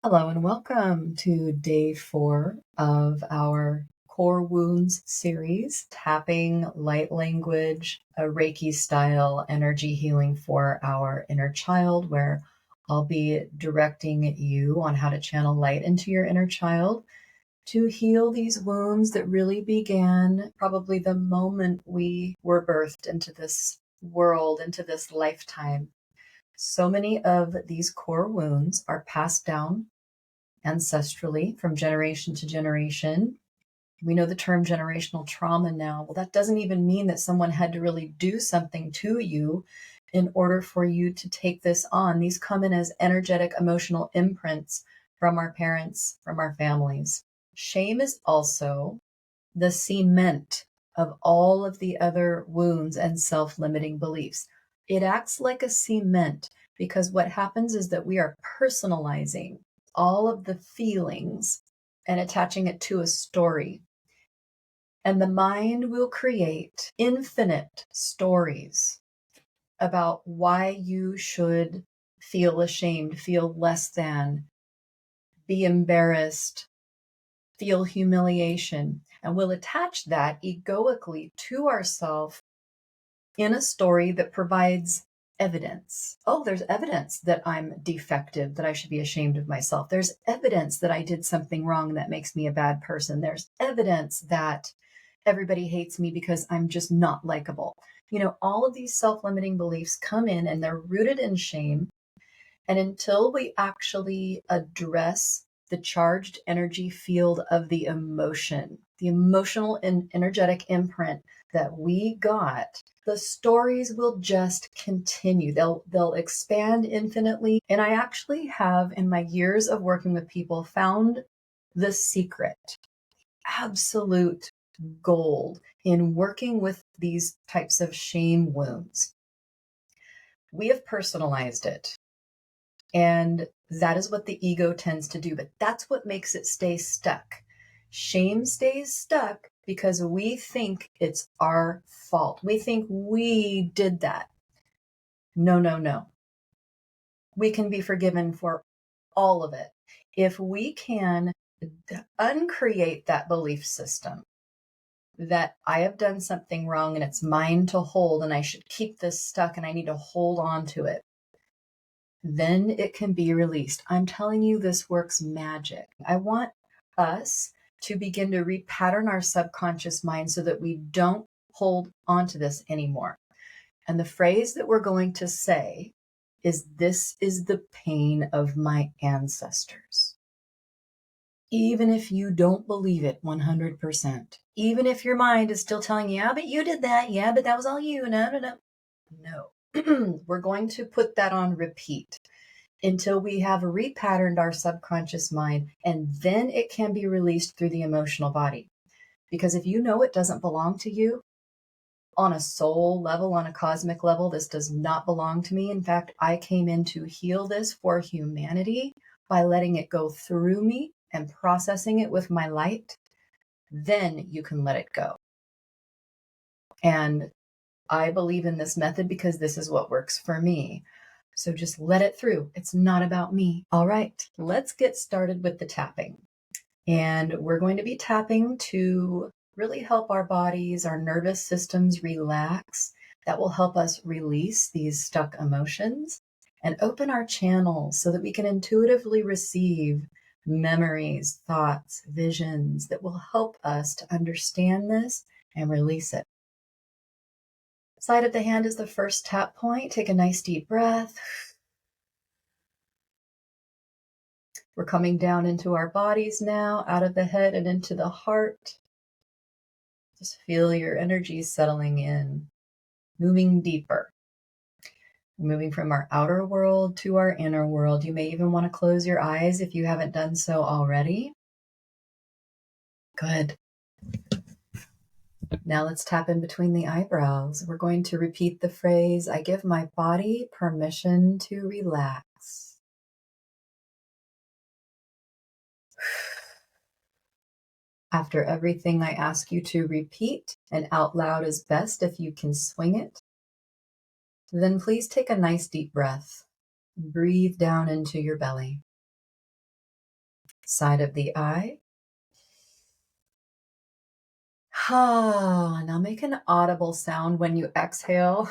Hello and welcome to day 4 of our Core Wounds series, tapping light language, a Reiki style energy healing for our inner child, where I'll be directing you on how to channel light into your inner child to heal these wounds that really began probably the moment we were birthed into this world, into this lifetime. So many of these core wounds are passed down ancestrally from generation to generation. We know the term generational trauma now. Well, that doesn't even mean that someone had to really do something to you in order for you to take this on. These come in as energetic, emotional imprints from our parents, from our families. Shame is also the cement of all of the other wounds and self-limiting beliefs. It acts like a cement because what happens is that we are personalizing all of the feelings and attaching it to a story. And the mind will create infinite stories about why you should feel ashamed, feel less than, be embarrassed, feel humiliation. And we'll attach that egoically to ourselves in a story that provides evidence. Oh, there's evidence that I'm defective, that I should be ashamed of myself. There's evidence that I did something wrong that makes me a bad person. There's evidence that everybody hates me because I'm just not likable. All of these self-limiting beliefs come in and they're rooted in shame. And until we actually address the charged energy field of the emotion, the emotional and energetic imprint that we got, the stories will just continue. They'll expand infinitely. And I actually have, in my years of working with people, found the secret, absolute gold in working with these types of shame wounds. We have personalized it. And that is what the ego tends to do, but that's what makes it stay stuck. Shame stays stuck because we think it's our fault. We think we did that. No, no, no. We can be forgiven for all of it. If we can uncreate that belief system that I have done something wrong and it's mine to hold and I should keep this stuck and I need to hold on to it, then it can be released. I'm telling you, this works magic. I want us to begin to repattern our subconscious mind so that we don't hold on to this anymore. And the phrase that we're going to say is, "This is the pain of my ancestors." Even if you don't believe it 100%, even if your mind is still telling you, "Yeah, but you did that. Yeah, but that was all you." No, no, no. No, we're going to put that on repeat until we have repatterned our subconscious mind, and then it can be released through the emotional body. Because if you know it doesn't belong to you on a soul level, on a cosmic level, this does not belong to me. In fact, I came in to heal this for humanity by letting it go through me and processing it with my light. Then you can let it go. And I believe in this method because this is what works for me. So just let it through. It's not about me. All right, let's get started with the tapping. And we're going to be tapping to really help our bodies, our nervous systems relax. That will help us release these stuck emotions and open our channels so that we can intuitively receive memories, thoughts, visions that will help us to understand this and release it. Side of the hand is the first tap point. Take a nice deep breath. We're coming down into our bodies now, out of the head and into the heart. Just feel your energy settling in, moving deeper. Moving from our outer world to our inner world. You may even want to close your eyes if you haven't done so already. Good. Now let's tap in between the eyebrows. We're going to repeat the phrase, "I give my body permission to relax." After everything, I ask you to repeat, and out loud is best if you can swing it. Then please take a nice deep breath. Breathe down into your belly. Side of the eye. Now make an audible sound when you exhale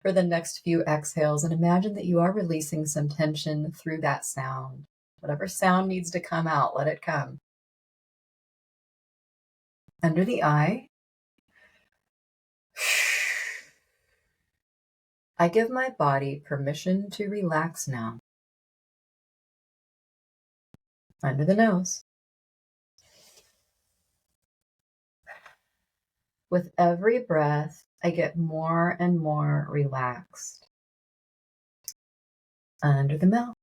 for the next few exhales, and imagine that you are releasing some tension through that sound. Whatever sound needs to come out, let it come. Under the eye. I give my body permission to relax now. Under the nose. With every breath, I get more and more relaxed. Under the mouth.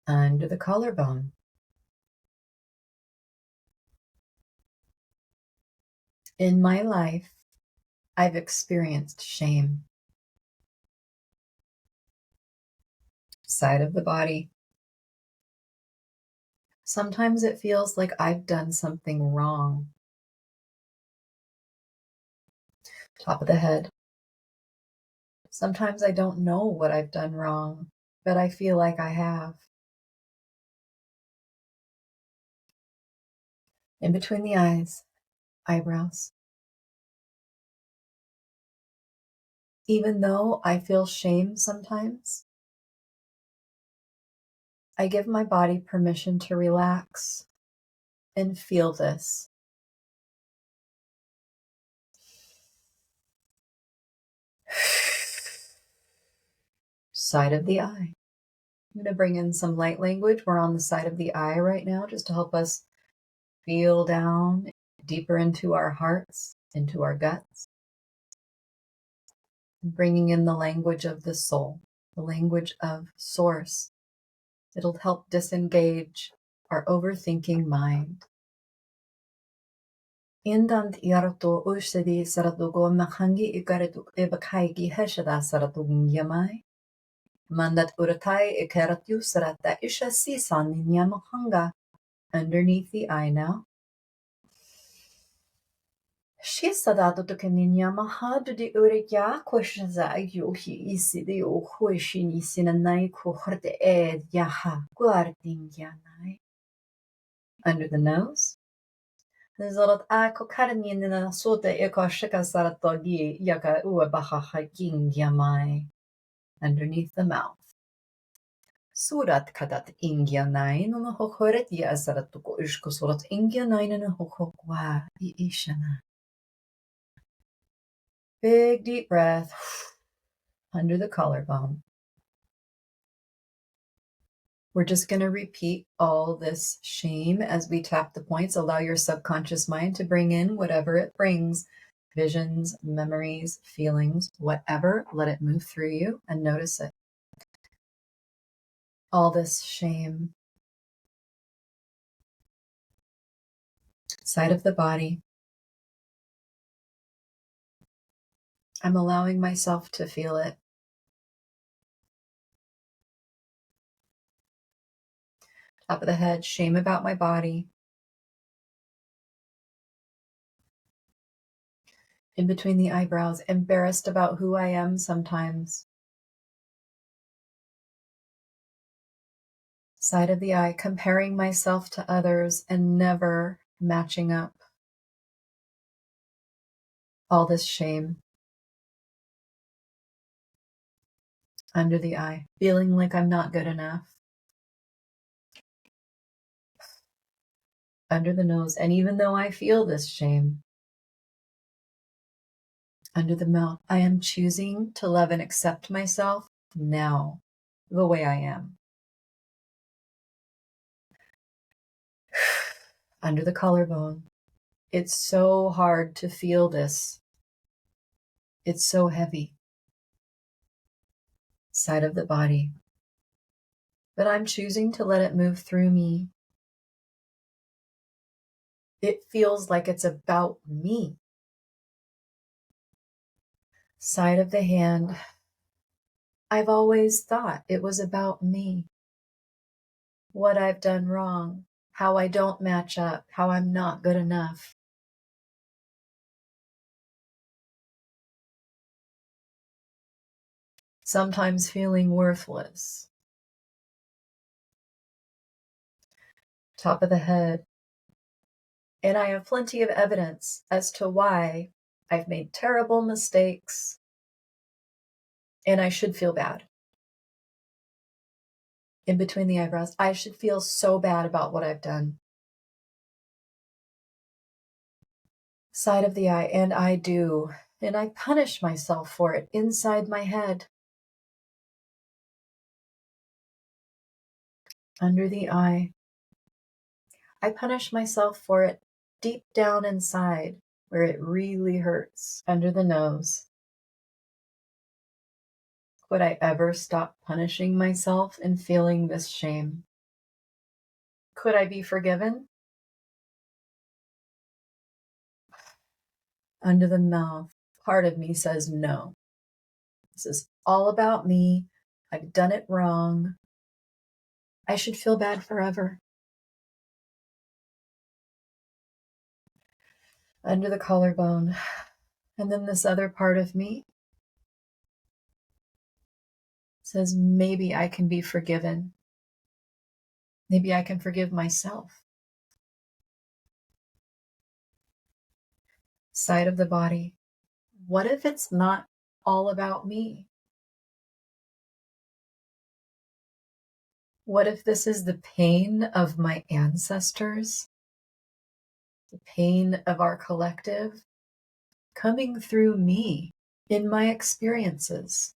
Under the collarbone. In my life, I've experienced shame. Side of the body. Sometimes it feels like I've done something wrong. Top of the head. Sometimes I don't know what I've done wrong, but I feel like I have. In between the eyes, eyebrows. Even though I feel shame sometimes, I give my body permission to relax and feel this. Side of the eye. I'm going to bring in some light language. We're on the side of the eye right now, just to help us feel down deeper into our hearts, into our guts. Bringing in the language of the soul, the language of source. It'll help disengage our overthinking mind. Indant yarto ushdi saratugo mahangi ikaritu ebakaigi heshada saratugyamai. Mandat uratai ikaratu sarata isha sisan nyamahanga. Underneath the eye now. Shisadatu tukeninyamaha di urikya kwashaza yuhi isidi uhuishini sinanai kuharte ed yaha guardingyanai. Under the nose. Zolot ako karnina sote eko shika saratogi yaka uabaha hiking yamai. Underneath the mouth. Surat kadat ingyanai no hokoret ya saratuko ishko surat ingyanai no hokokwa ishana. Big deep breath under the collarbone. We're just going to repeat all this shame as we tap the points. Allow your subconscious mind to bring in whatever it brings. Visions, memories, feelings, whatever. Let it move through you and notice it. All this shame. Side of the body. I'm allowing myself to feel it. Top of the head, shame about my body. In between the eyebrows, embarrassed about who I am sometimes. Side of the eye, comparing myself to others and never matching up. All this shame. Under the eye, feeling like I'm not good enough. Under the nose, and even though I feel this shame, under the mouth, I am choosing to love and accept myself now, the way I am. Under the collarbone, it's so hard to feel this. It's so heavy. Side of the body, but I'm choosing to let it move through me. It feels like it's about me. Side of the hand, I've always thought it was about me. What I've done wrong, how I don't match up, how I'm not good enough. sometimes feeling worthless. Top of the head. And I have plenty of evidence as to why I've made terrible mistakes and I should feel bad. In between the eyebrows, I should feel so bad about what I've done. Side of the eye, and I do. And I punish myself for it inside my head. Under the eye. I punish myself for it deep down inside where it really hurts. Under the nose. Would I ever stop punishing myself and feeling this shame? Could I be forgiven? Under the mouth. Part of me says no. This is all about me. I've done it wrong. I should feel bad forever. Under the collarbone. And then this other part of me says maybe I can be forgiven. Maybe I can forgive myself. Side of the body. What if it's not all about me? What if this is the pain of my ancestors? The pain of our collective coming through me in my experiences.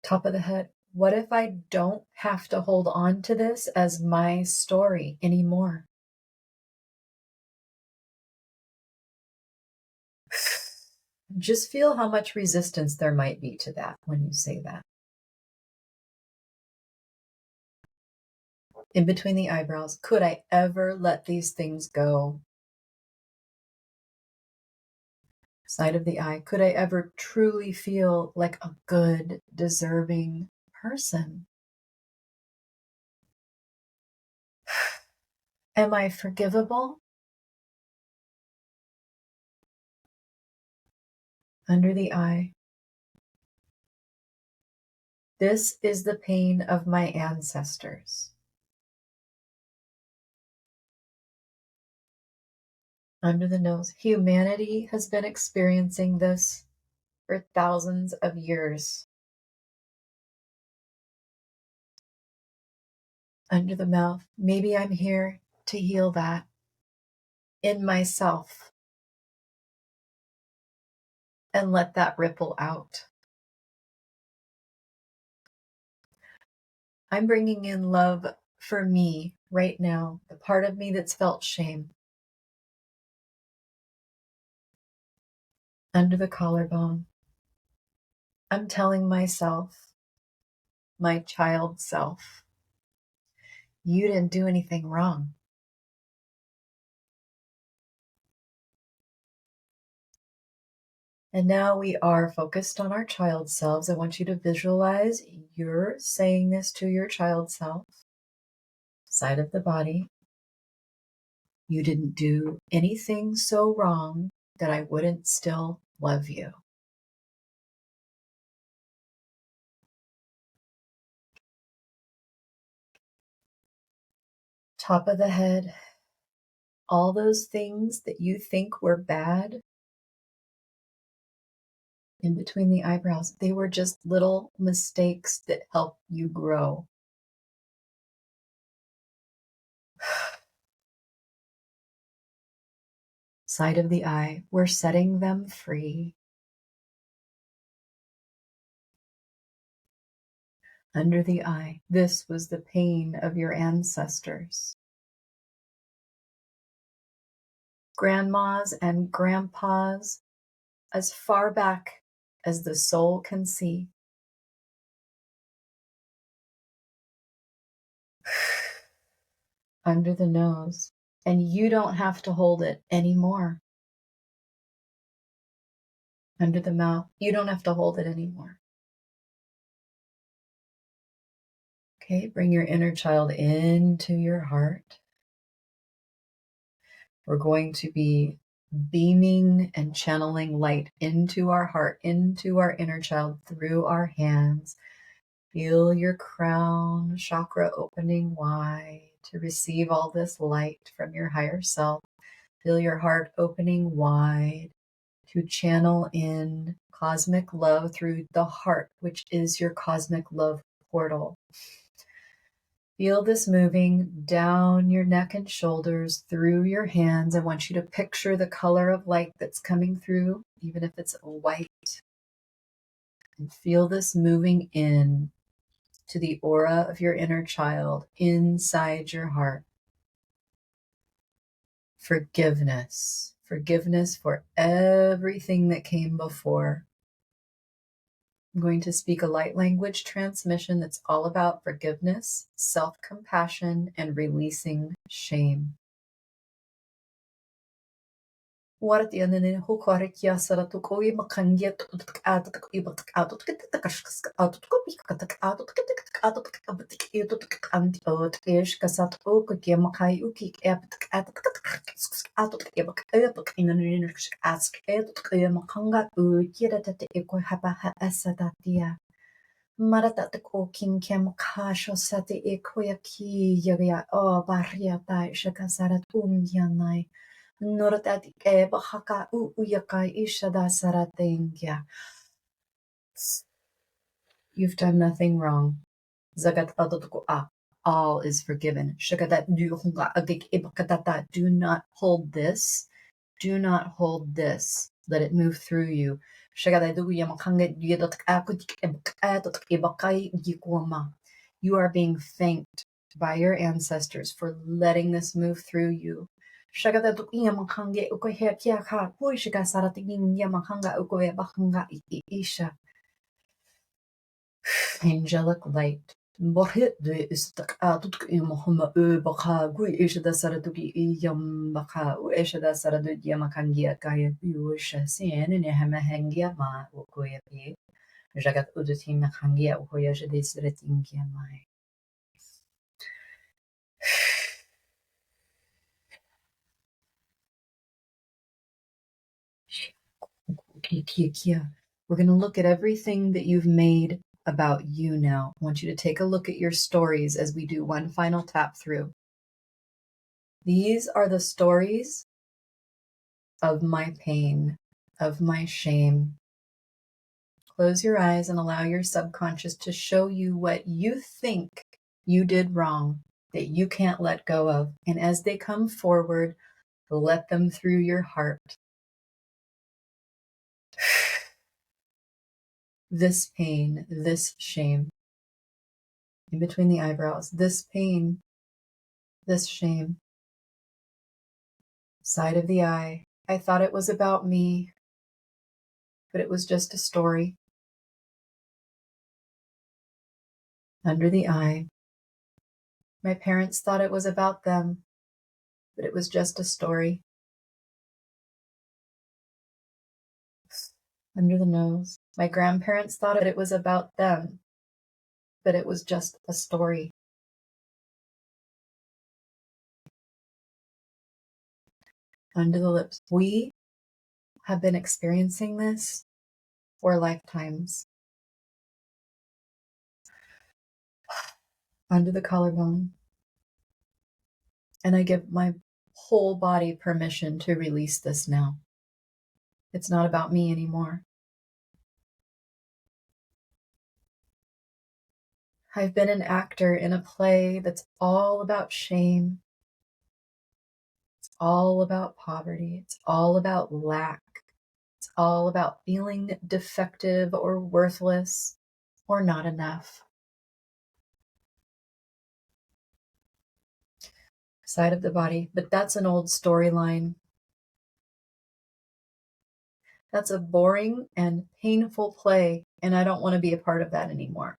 Top of the head. What if I don't have to hold on to this as my story anymore? Just feel how much resistance there might be to that when you say that. In between the eyebrows, could I ever let these things go? Side of the eye, could I ever truly feel like a good, deserving person? Am I forgivable? Under the eye. This is the pain of my ancestors. Under the nose. Humanity has been experiencing this for thousands of years. Under the mouth. Maybe I'm here to heal that in myself and let that ripple out. I'm bringing in love for me right now, the part of me that's felt shame. Under the collarbone. I'm telling myself, my child self, you didn't do anything wrong. And now we are focused on our child selves. I want you to visualize you're saying this to your child self. Side of the body. You didn't do anything so wrong that I wouldn't still love you. Top of the head. All those things that you think were bad in between the eyebrows, they were just little mistakes that help you grow. Side of the eye, we're setting them free. Under the eye, this was the pain of your ancestors. Grandmas and grandpas, as far back as the soul can see. Under the nose, and you don't have to hold it anymore. Under the mouth, you don't have to hold it anymore. Okay, bring your inner child into your heart. We're going to be beaming and channeling light into our heart, into our inner child through our hands. Feel your crown chakra opening wide to receive all this light from your higher self. Feel your heart opening wide to channel in cosmic love through the heart, which is your cosmic love portal. Feel this moving down your neck and shoulders, through your hands. I want you to picture the color of light that's coming through, even if it's white. And feel this moving in to the aura of your inner child inside your heart. Forgiveness. Forgiveness for everything that came before. I'm going to speak a light language transmission that's all about forgiveness, self-compassion, and releasing shame. Wartianene hukarikia saratukoi makangia Maratatak king kem kasho sate ekoyaki yaga o barriata shakasarat yanai. Noratati eba haka uyakai ishada saratengya. You've done nothing wrong. Zagat adotuko a. All is forgiven. Shakadat duhunga agik ebakatata. Do not hold this. Do not hold this. Let it move through you. You are being thanked by your ancestors for letting this move through you. Angelic light. We're going to look at everything that you've made about you now. I want you to take a look at your stories as we do one final tap through. These are the stories of my pain, of my shame. Close your eyes and allow your subconscious to show you what you think you did wrong, that you can't let go of. And as they come forward, let them through your heart. This pain, this shame, in between the eyebrows, this pain, this shame, side of the eye. I thought it was about me, but it was just a story. Under the eye. My parents thought it was about them, but it was just a story. Under the nose. My grandparents thought it was about them, but it was just a story. Under the lips. We have been experiencing this for lifetimes. Under the collarbone. And I give my whole body permission to release this now. It's not about me anymore. I've been an actor in a play that's all about shame. It's all about poverty. It's all about lack. It's all about feeling defective or worthless or not enough. Side of the body, but that's an old storyline. That's a boring and painful play, and I don't want to be a part of that anymore.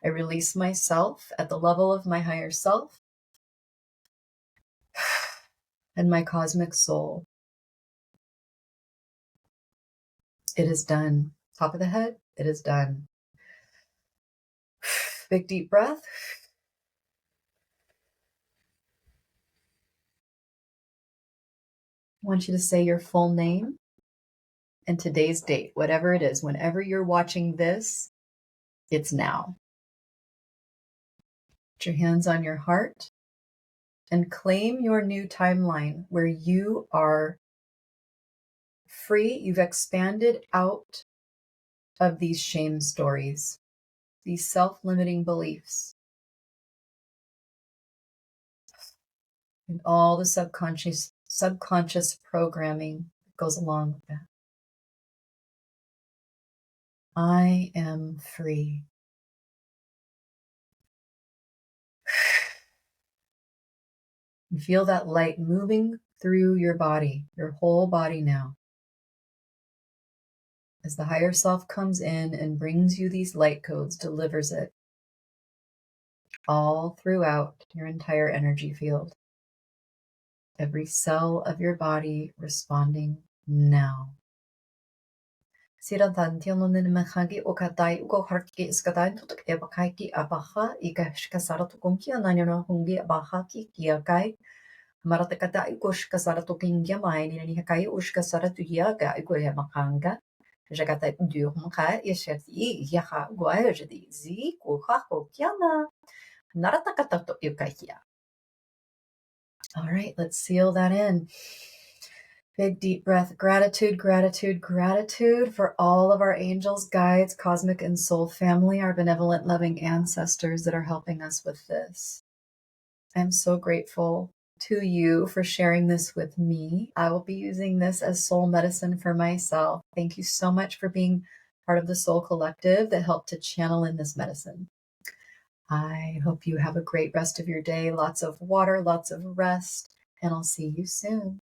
I release myself at the level of my higher self and my cosmic soul. It is done. Top of the head, it is done. Big deep breath. want you to say your full name and today's date, whatever it is. Whenever you're watching this, it's now. Put your hands on your heart and claim your new timeline where you are free. You've expanded out of these shame stories, these self-limiting beliefs, and all the subconscious programming that goes along with that. I am free. You feel that light moving through your body, your whole body now. As the higher self comes in and brings you these light codes, delivers it all throughout your entire energy field. Every cell of your body responding now. All right, let's seal that in. Big deep breath. Gratitude, gratitude, gratitude for all of our angels, guides, cosmic and soul family, our benevolent, loving ancestors that are helping us with this. I'm so grateful to you for sharing this with me. I will be using this as soul medicine for myself. Thank you so much for being part of the Soul Collective that helped to channel in this medicine. I hope you have a great rest of your day. Lots of water, lots of rest, and I'll see you soon.